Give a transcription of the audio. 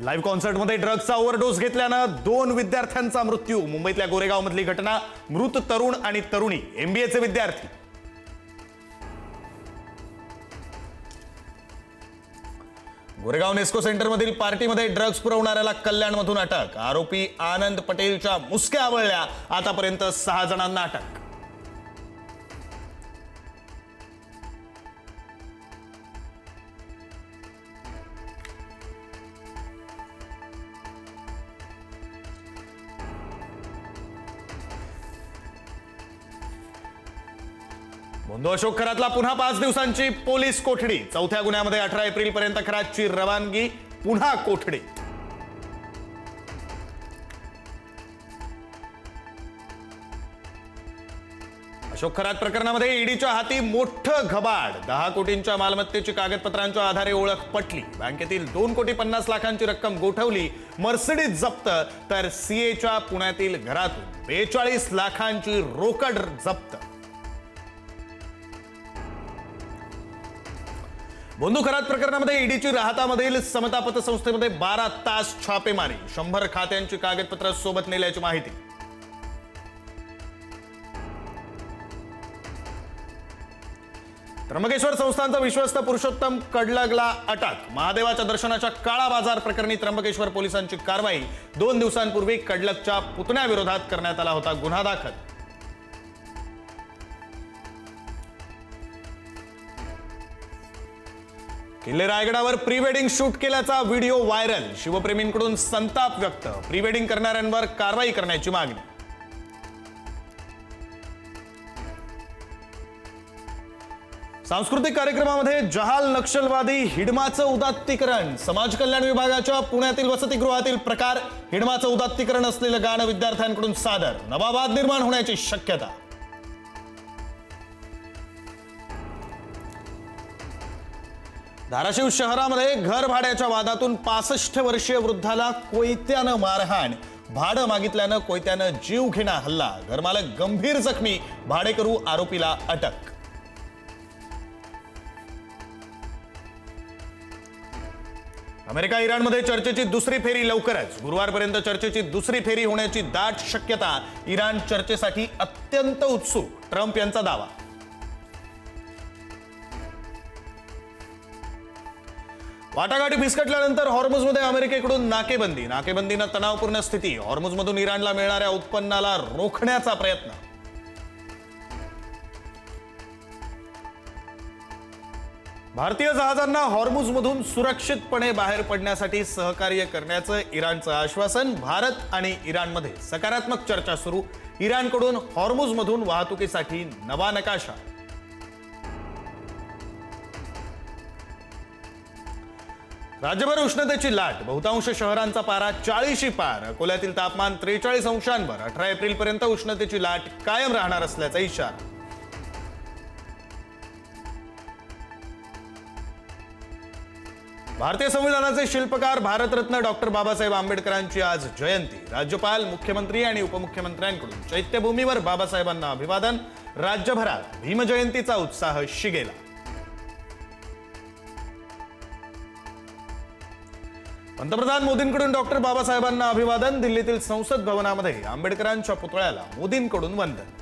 Live कॉन्सर्टमध्ये ड्रग्सचा overdose घेतल्यानं 2 विद्यार्थ्यांचा मृत्यू. मुंबईतल्या गोरेगावमधली घटना. मृत तरुण आणि तरुणी एमबीएचे विद्यार्थी. गोरेगाव नेस्को सेंटरमधील पार्टीमध्ये ड्रग्ज पुरवणाऱ्याला कल्याणमधून अटक. आरोपी आनंद पटेलच्या मुसक्या आवळल्या. आतापर्यंत 6 जणांना अटक. बोंधो अशोक खरातला पुन्हा 5 दिवसांची पोलीस कोठडी. 4थ्या गुन्ह्यामध्ये 18 एप्रिलपर्यंत खरातची रवानगी. पुन्हा कोठडी. अशोक खरात प्रकरणामध्ये ईडीच्या हाती मोठं घबाड. 10 कोटींच्या मालमत्तेची कागदपत्रांच्या आधारे ओळख पटली. बँकेतील 2,50,00,000ची रक्कम गोठवली. मर्सिडीज जप्त. तर सीएच्या पुण्यातील घरातून 42 लाखांची रोकड जप्त. बोंधो खरात प्रकरणामध्ये ईडीची राहतामधील समता पतसंस्थेमध्ये 12 तास छापेमारी. 100 खात्यांची कागदपत्र सोबत नेल्याची माहिती. त्र्यंबकेश्वर संस्थानचा विश्वस्त पुरुषोत्तम कडलगला अटक. महादेवाच्या दर्शनाच्या काळा बाजार प्रकरणी त्र्यंबकेश्वर पोलिसांची कारवाई. 2 दिवसांपूर्वी कडलगच्या पुतण्याविरोधात करण्यात आला होता गुन्हा दाखल. किल्ले रायगडावर प्री वेडिंग शूट केल्याचा व्हिडिओ व्हायरल. शिवप्रेमींकडून संताप व्यक्त. प्री वेडिंग करणाऱ्यांवर कारवाई करण्याची मागणी. सांस्कृतिक कार्यक्रमामध्ये जहाल नक्षलवादी हिडमाचं उदात्तीकरण. समाज कल्याण विभागाच्या पुण्यातील वसतिगृहातील प्रकार. हिडमाचं उदात्तीकरण असलेलं गाणं विद्यार्थ्यांकडून सादर. नवा वाद निर्माण होण्याची शक्यता. धाराशिव शहरामध्ये घर भाड्याच्या वादातून 65 वर्षीय वृद्धाला कोयत्यानं मारहाण. भाडं मागितल्यानं कोयत्यानं जीवघेणा हल्ला. घरमालक गंभीर जखमी. भाडेकरू आरोपीला अटक. अमेरिका इराणमध्ये चर्चेची दुसरी फेरी लवकरच. गुरुवारपर्यंत चर्चेची दुसरी फेरी होण्याची दाट शक्यता. इराण चर्चेसाठी अत्यंत उत्सुक. ट्रम्प यांचा दावा. वाटाघाटी फिसकटल्यानंतर हॉर्मुझमध्ये अमेरिकेकडून नाकेबंदी. नाकेबंदीनं तणावपूर्ण स्थिती. हॉर्मुझमधून इराणला मिळणाऱ्या उत्पन्नाला रोखण्याचा प्रयत्न. भारतीय जहाजांना हॉर्मुझमधून सुरक्षितपणे बाहेर पडण्यासाठी सहकार्य करण्याचं इराणचं आश्वासन. भारत आणि इराणमध्ये सकारात्मक चर्चा सुरू. इराणकडून हॉर्मुझमधून वाहतुकीसाठी नवा नकाशा. राज्यभर उष्णतेची लाट. बहुतांश शहरांचा पारा 40 पार. अकोल्यातील तापमान 43 अंशांवर. 18 एप्रिलपर्यंत उष्णतेची लाट कायम राहणार असल्याचा इशारा. भारतीय संविधानाचे शिल्पकार भारतरत्न डॉक्टर बाबासाहेब आंबेडकरांची आज जयंती. राज्यपाल, मुख्यमंत्री आणि उपमुख्यमंत्र्यांकडून चैत्यभूमीवर बाबासाहेबांना अभिवादन. राज्यभरात भीमजयंतीचा उत्साह शिगेला. पंतप्रधान मोदींकडून डॉक्टर बाबासाहेबांना अभिवादन. दिल्लीतील संसद भवनामध्ये आंबेडकरांच्या पुतळ्याला मोदींकडून वंदन.